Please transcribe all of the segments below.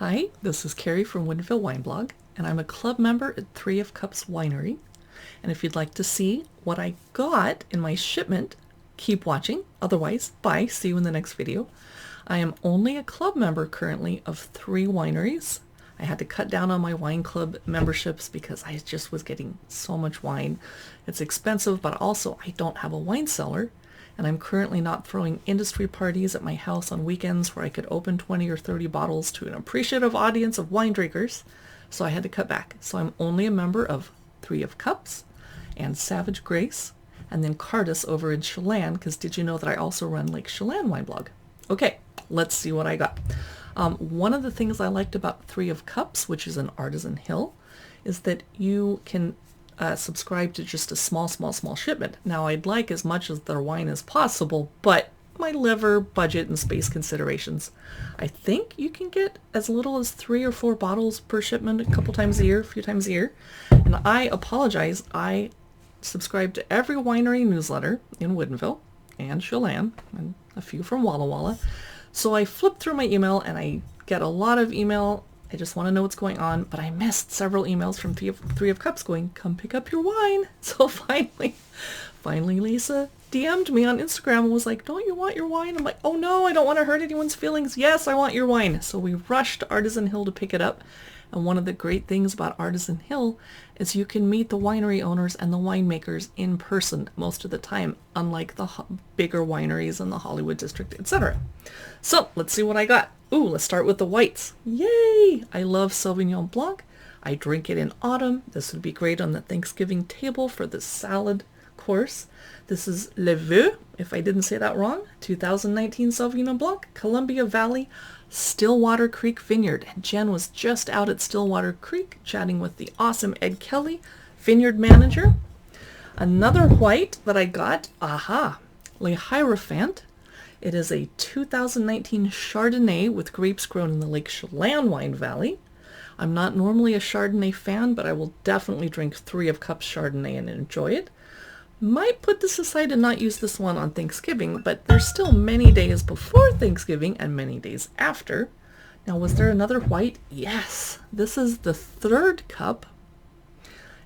Hi, this is Carrie from Woodinville Wine Blog, and I'm a club member at Three of Cups Winery. And if you'd like to see what I got in my shipment, keep watching. Otherwise, bye. See you in the next video. I am only a club member currently of 3 wineries. I had to cut down on my wine club memberships because I just was getting so much wine. It's expensive, but also I don't have a wine cellar. And I'm currently not throwing industry parties at my house on weekends where I could open 20 or 30 bottles to an appreciative audience of wine drinkers, so I had to cut back. So I'm only a member of Three of Cups and Savage Grace, and then Cardis over in Chelan, because did you know that I also run Lake Chelan Wine Blog? Okay, let's see what I got. One of the things I liked about Three of Cups, which is an Artisan Hill, is that you can subscribe to just a small shipment. Now I'd like as much as their wine as possible, but my liver, budget, and space considerations, I think you can get as little as 3 or 4 bottles per shipment a few times a year. And I apologize, I subscribe to every winery newsletter in Woodinville and Chelan and a few from Walla Walla. So I flip through my email and I get a lot of email. I just want to know what's going on, but I missed several emails from Three of Cups going, come pick up your wine. So finally Lisa DM'd me on Instagram and was like, don't you want your wine? I'm like, oh no, I don't want to hurt anyone's feelings. Yes, I want your wine. So we rushed to Artisan Hill to pick it up. And one of the great things about Artisan Hill is you can meet the winery owners and the winemakers in person most of the time, unlike the bigger wineries in the Hollywood district, etc. So let's see what I got. Ooh, let's start with the whites. Yay! I love Sauvignon Blanc. I drink it in autumn. This would be great on the Thanksgiving table for the salad course. This is Le Vieux, if I didn't say that wrong, 2019 Sauvignon Blanc, Columbia Valley, Stillwater Creek Vineyard. And Jen was just out at Stillwater Creek chatting with the awesome Ed Kelly, vineyard manager. Another white that I got, Le Hierophant. It is a 2019 Chardonnay with grapes grown in the Lake Chelan wine valley. I'm not normally a Chardonnay fan, but I will definitely drink Three of Cups Chardonnay and enjoy it. Might put this aside and not use this one on Thanksgiving, but there's still many days before Thanksgiving and many days after. Now, was there another white? Yes. This is the Third Cup,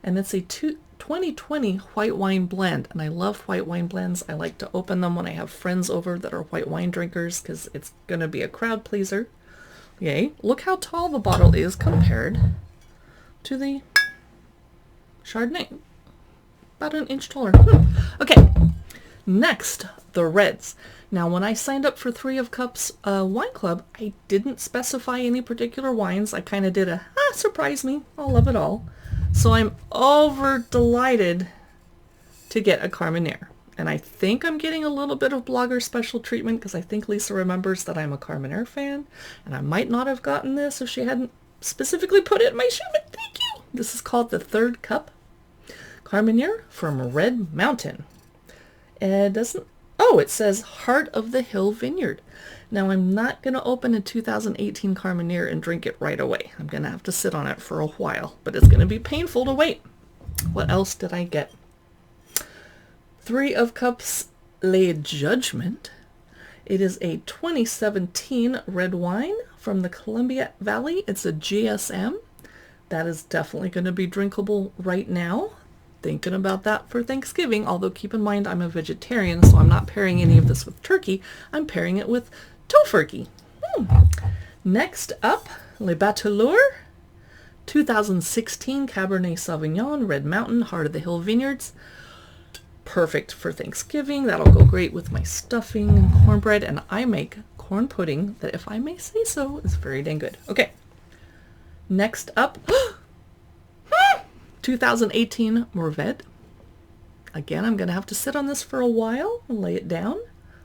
and it's a 2020 white wine blend, and I love white wine blends. I like to open them when I have friends over that are white wine drinkers because it's going to be a crowd pleaser. Yay. Look how tall the bottle is compared to the Chardonnay. About an inch taller. Okay, next, the reds. Now, when I signed up for Three of Cups Wine Club, I didn't specify any particular wines. I kind of did a, surprise me, I'll love it all. So I'm over delighted to get a Carmenere. And I think I'm getting a little bit of blogger special treatment because I think Lisa remembers that I'm a Carmenere fan. And I might not have gotten this if she hadn't specifically put it in my shipment. Thank you. This is called the Third Cup Carmenere from Red Mountain. It says Heart of the Hill Vineyard. Now, I'm not going to open a 2018 Carmenere and drink it right away. I'm going to have to sit on it for a while, but it's going to be painful to wait. What else did I get? Three of Cups Le Judgment. It is a 2017 red wine from the Columbia Valley. It's a GSM. That is definitely going to be drinkable right now. Thinking about that for Thanksgiving, although keep in mind I'm a vegetarian, so I'm not pairing any of this with turkey. I'm pairing it with tofurkey. Next up, Le Bateleur, 2016 Cabernet Sauvignon, Red Mountain, Heart of the Hill Vineyards. Perfect for Thanksgiving. That'll go great with my stuffing and cornbread, and I make corn pudding that, if I may say so, is very dang good. Okay, next up, 2018 Mourvèdre. Again, I'm going to have to sit on this for a while and lay it down,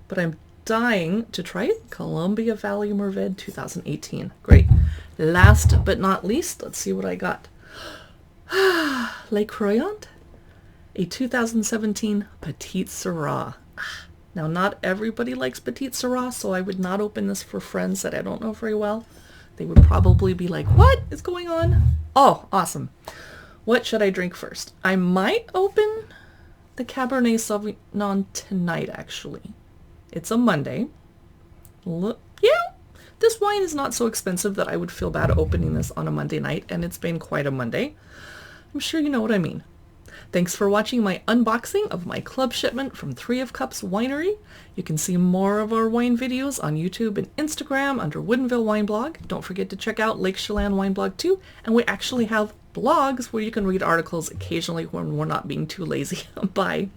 but I'm dying to try it. Columbia Valley Mourvèdre 2018. Great. Last but not least, let's see what I got. Le Croyant, a 2017 Petite Syrah. Now, not everybody likes Petite Syrah, so I would not open this for friends that I don't know very well. They would probably be like, what is going on? Oh, awesome. What should I drink first? I might open the Cabernet Sauvignon tonight, actually. It's a Monday. Look, yeah, This wine is not so expensive that I would feel bad opening this on a Monday night, and it's been quite a Monday. I'm sure you know what I mean. Thanks for watching my unboxing of my club shipment from Three of Cups Winery. You can see more of our wine videos on YouTube and Instagram under Woodinville Wine Blog. Don't forget to check out Lake Chelan Wine Blog too, and we actually have blogs where you can read articles occasionally when we're not being too lazy. Bye.